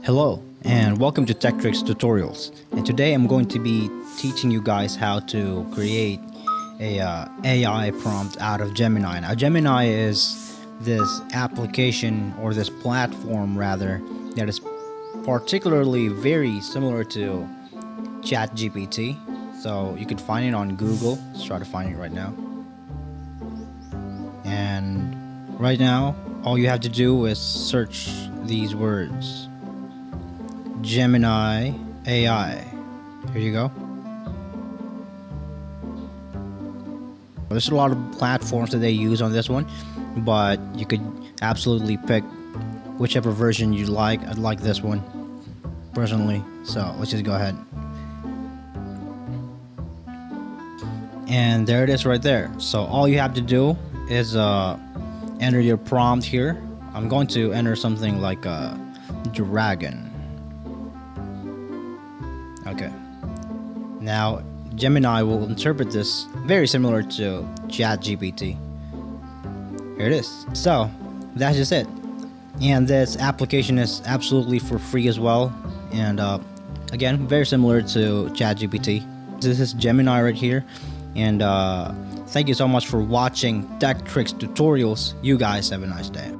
Hello and welcome to Tech Tricks Tutorials, and today I'm going to be teaching you guys how to create a AI prompt out of Gemini. Now Gemini is this application, or this platform rather, that is particularly very similar to ChatGPT. So you could find it on Google. Let's try to find it right now. And right now all you have to do is search these words: Gemini AI. Here you go. There's a lot of platforms that they use on this one, but you could absolutely pick whichever version you like. I like this one personally, so let's just go ahead. And there it is right there. So all you have to do is enter your prompt here. I'm going to enter something like a dragon. Okay. Now Gemini will interpret this very similar to ChatGPT. Here it is. So that's just it. And this application is absolutely for free as well. And again, very similar to ChatGPT. This is Gemini right here. And thank you so much for watching Tech Tricks Tutorials. You guys have a nice day.